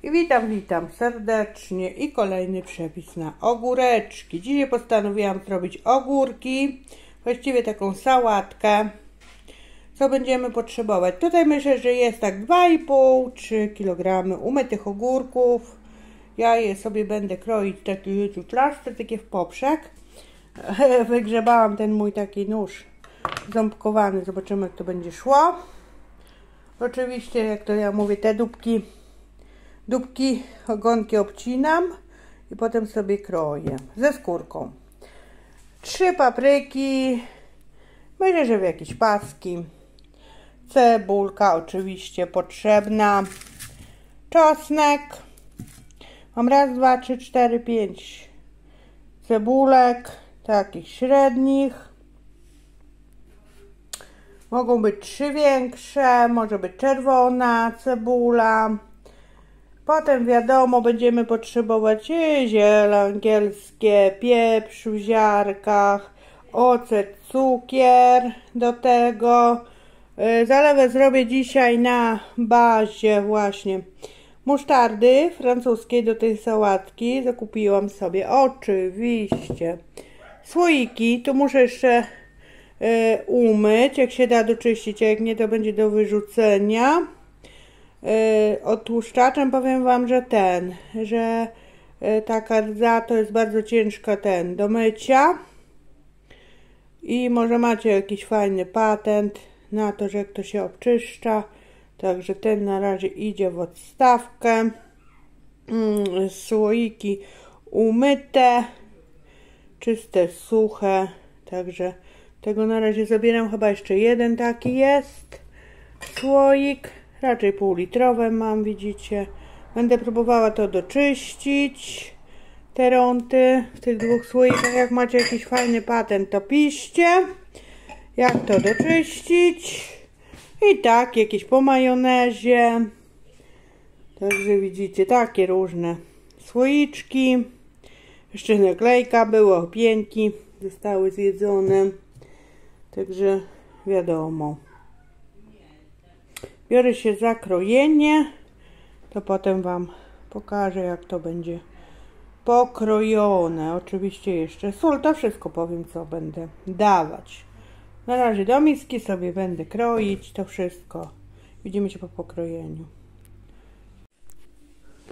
I witam serdecznie i kolejny przepis na ogóreczki. Dzisiaj postanowiłam zrobić ogórki, właściwie taką sałatkę. Co będziemy potrzebować? Tutaj myślę, że jest tak 2,5-3 kg umytych ogórków. Ja je sobie będę kroić taki plaster, takie w poprzek. Wygrzebałam ten mój taki nóż ząbkowany, zobaczymy jak to będzie szło. Oczywiście, jak to ja mówię, te dupki, ogonki obcinam i potem sobie kroję ze skórką. 3 papryki, myślę, że w jakieś paski. Cebulka oczywiście potrzebna. Czosnek. Mam raz, 2, 3, 4, 5 cebulek, takich średnich. Mogą być 3 większe, może być czerwona cebula. Potem wiadomo, będziemy potrzebować ziele angielskie, pieprz w ziarkach, ocet, cukier do tego. Zalewę zrobię dzisiaj na bazie właśnie musztardy francuskiej do tej sałatki. Zakupiłam sobie oczywiście słoiki. Tu muszę jeszcze umyć, jak się da doczyścić, a jak nie to będzie do wyrzucenia. Odtłuszczaczem powiem wam, że taka rdza to jest bardzo ciężka do mycia i może macie jakiś fajny patent na to, że jak to się obczyszcza. Także ten na razie idzie w odstawkę. Słoiki umyte, czyste, suche, także tego na razie zabieram. Chyba jeszcze jeden taki jest słoik, raczej półlitrowe mam, widzicie. Będę próbowała to doczyścić, te rąty w tych 2 słoikach. Jak macie jakiś fajny patent, to piszcie, jak to doczyścić. I tak, jakieś po majonezie. Także widzicie, takie różne słoiczki. Jeszcze naklejka była, pieńki zostały zjedzone. Także wiadomo. Biorę się za krojenie. To potem wam pokażę, jak to będzie pokrojone. Oczywiście jeszcze sól, to wszystko powiem, co będę dawać. Na razie do miski sobie będę kroić to wszystko. Widzimy się po pokrojeniu.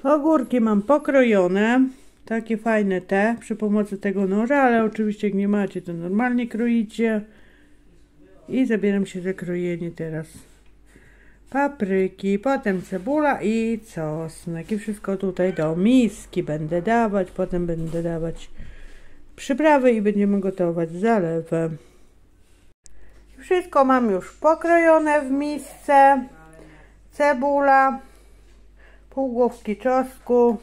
Ogórki mam pokrojone. Takie fajne przy pomocy tego noża, ale oczywiście jak nie macie, to normalnie kroicie. I zabieram się za krojenie teraz papryki, potem cebula i czosnek. I wszystko tutaj do miski będę dawać. Potem będę dawać przyprawy i będziemy gotować zalewę. Wszystko mam już pokrojone w misce. Cebula, pół główki czosnku,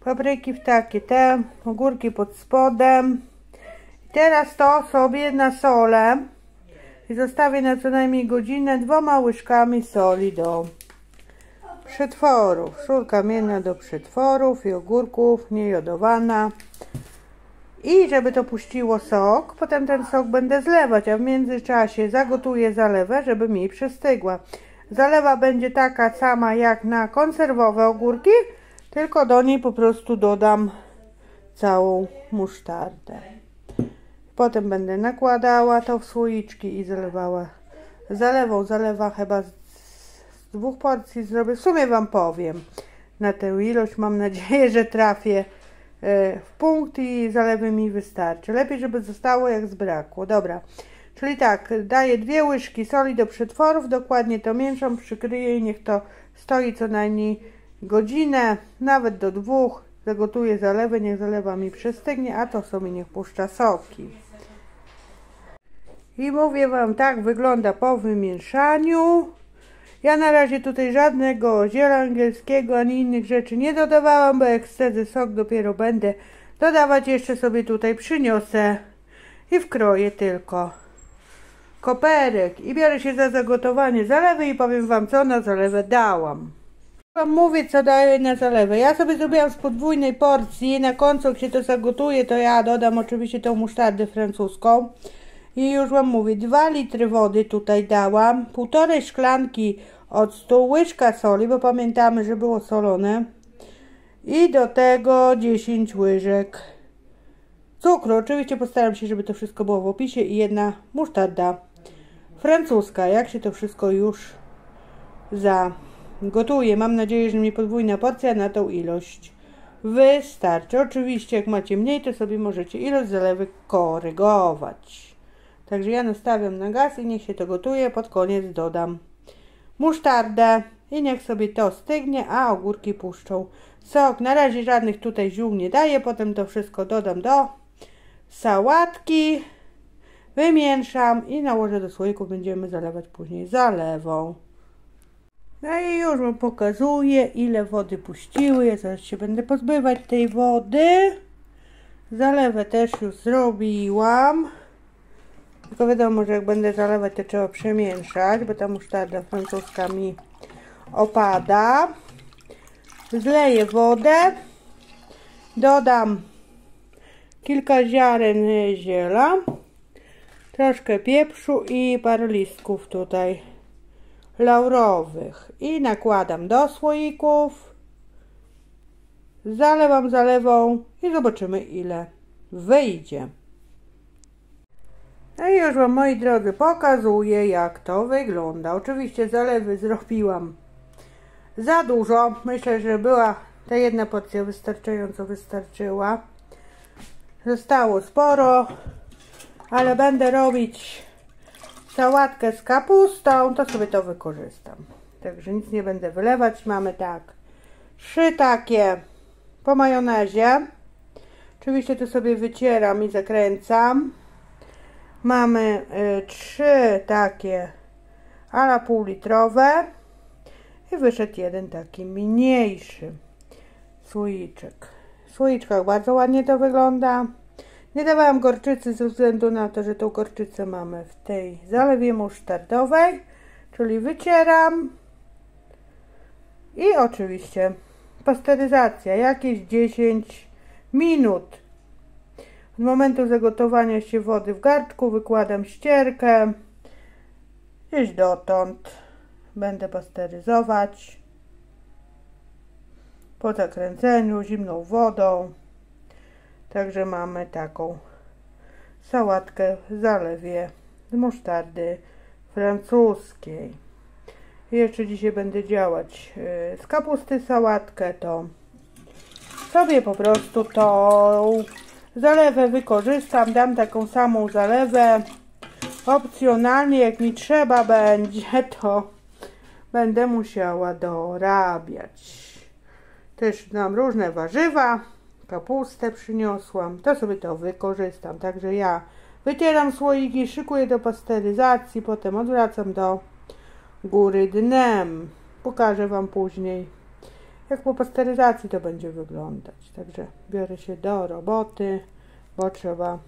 papryki w takie ogórki pod spodem. I teraz to sobie nasolę i zostawię na co najmniej godzinę 2 łyżkami soli do przetworów. Sól kamienna do przetworów i ogórków, niejodowana. I żeby to puściło sok, potem ten sok będę zlewać, a w międzyczasie zagotuję zalewę, żeby mi przestygła. Zalewa będzie taka sama jak na konserwowe ogórki, tylko do niej po prostu dodam całą musztardę. Potem będę nakładała to w słoiczki i zalewała zalewą. Zalewa chyba z 2 porcji zrobię, w sumie wam powiem na tę ilość. Mam nadzieję, że trafię w punkt i zalewy mi wystarczy. Lepiej, żeby zostało jak zbrakło. Dobra, czyli tak, daję 2 łyżki soli do przetworów, dokładnie to mieszam, przykryję i niech to stoi co najmniej godzinę, nawet do 2. Zagotuję zalewę, niech zalewa mi przestygnie, a to sobie niech puszcza soki. I mówię wam, tak wygląda po wymieszaniu. Ja na razie tutaj żadnego ziela angielskiego ani innych rzeczy nie dodawałam, bo jak scedzę sok dopiero będę dodawać. Jeszcze sobie tutaj przyniosę i wkroję tylko koperek. I biorę się za zagotowanie zalewy i powiem wam, co na zalewę dałam. Wam mówię, co daję na zalewę. Ja sobie zrobiłam z podwójnej porcji. Na końcu, jak się to zagotuje, to ja dodam oczywiście tą musztardę francuską. I już wam mówię, 2 litry wody tutaj dałam, 1,5 szklanki octu, łyżka soli, bo pamiętamy, że było solone. I do tego 10 łyżek cukru. Oczywiście postaram się, żeby to wszystko było w opisie. I jedna musztarda francuska. Jak się to wszystko już zagotuje. Mam nadzieję, że mi podwójna porcja na tą ilość wystarczy. Oczywiście jak macie mniej, to sobie możecie ilość zalewy korygować. Także ja nastawiam na gaz i niech się to gotuje. Pod koniec dodam musztardę i niech sobie to stygnie, a ogórki puszczą sok. Na razie żadnych tutaj ziół nie daję. Potem to wszystko dodam do sałatki. Wymieszam i nałożę do słoików. Będziemy zalewać później zalewą. No i już wam pokazuję, ile wody puściły. Ja zaraz się będę pozbywać tej wody. Zalewę też już zrobiłam. Tylko wiadomo, że jak będę zalewać, to trzeba przemieszać, bo ta musztarda francuska mi opada. Zleję wodę. Dodam kilka ziaren ziela. Troszkę pieprzu i parę listków tutaj laurowych. I nakładam do słoików. Zalewam zalewą i zobaczymy, ile wyjdzie. No i już wam, moi drodzy, pokazuję, jak to wygląda. Oczywiście zalewy zrobiłam za dużo. Myślę, że była ta jedna porcja wystarczająco wystarczyła. Zostało sporo, ale będę robić sałatkę z kapustą, to sobie to wykorzystam. Także nic nie będę wylewać. Mamy tak 3 takie po majonezie. Oczywiście to sobie wycieram i zakręcam. Mamy 3 takie a la półlitrowe i wyszedł jeden taki mniejszy słoiczek. W słoiczkach bardzo ładnie to wygląda. Nie dawałam gorczycy ze względu na to, że tą gorczycę mamy w tej zalewie musztardowej, czyli wycieram. I oczywiście pasteryzacja, jakieś 10 minut. Od momentu zagotowania się wody w garnku wykładam ścierkę. Gdzieś dotąd będę pasteryzować. Po zakręceniu zimną wodą. Także mamy taką sałatkę w zalewie z musztardy francuskiej. Jeszcze dzisiaj będę działać z kapusty sałatkę, to sobie po prostu tą zalewę wykorzystam. Dam taką samą zalewę. Opcjonalnie, jak mi trzeba będzie, to będę musiała dorabiać. Też mam różne warzywa. Kapustę przyniosłam. To sobie to wykorzystam. Także ja wycieram słoiki, szykuję do pasteryzacji. Potem odwracam do góry dnem. Pokażę wam później, jak po pasteryzacji to będzie wyglądać. Także biorę się do roboty, bo trzeba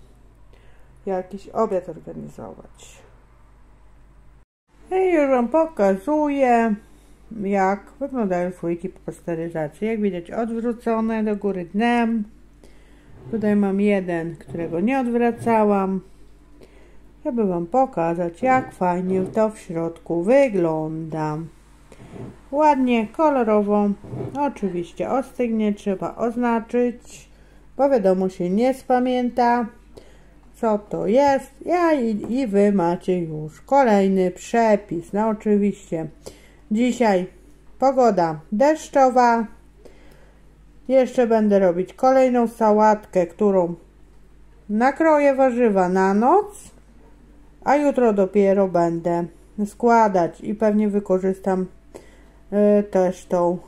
jakiś obiad organizować. I już wam pokazuję, jak wyglądają słoiki po pasteryzacji. Jak widać, odwrócone do góry dnem. Tutaj mam jeden, którego nie odwracałam, żeby wam pokazać, jak fajnie to w środku wygląda. Ładnie, kolorowo. Oczywiście ostygnie, trzeba oznaczyć, bo wiadomo, się nie spamięta, co to jest. I wy macie już kolejny przepis. No oczywiście dzisiaj pogoda deszczowa. Jeszcze będę robić kolejną sałatkę, którą nakroję warzywa na noc, a jutro dopiero będę składać i pewnie wykorzystam też tą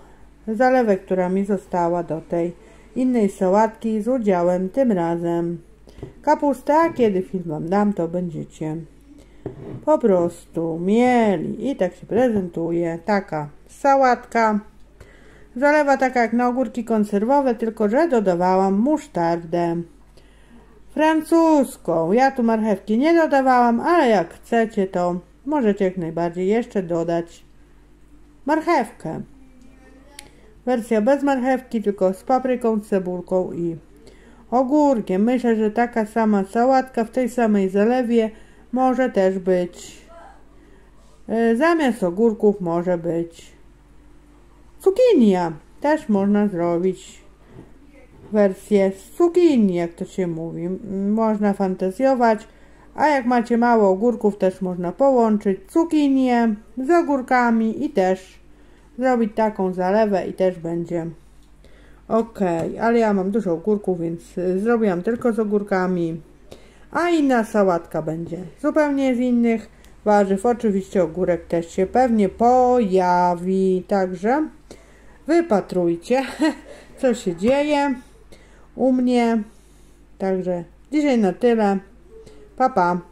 zalewę, która mi została do tej innej sałatki z udziałem tym razem kapusty, a kiedy film wam dam, to będziecie po prostu mieli. I tak się prezentuje taka sałatka. Zalewa taka jak na ogórki konserwowe, tylko że dodawałam musztardę francuską. Ja tu marchewki nie dodawałam, ale jak chcecie, to możecie jak najbardziej jeszcze dodać marchewkę. Wersja bez marchewki, tylko z papryką, cebulką i ogórkiem. Myślę, że taka sama sałatka w tej samej zalewie może też być Zamiast ogórków może być cukinia. Też można zrobić wersję z cukinii, jak to się mówi. Można fantazjować. A jak macie mało ogórków, też można połączyć cukinię z ogórkami i też zrobić taką zalewę i też będzie ok. Ale ja mam dużo ogórków, więc zrobiłam tylko z ogórkami. A inna sałatka będzie zupełnie z innych warzyw. Oczywiście ogórek też się pewnie pojawi. Także wypatrujcie, co się dzieje u mnie. Także dzisiaj na tyle. Pa, pa.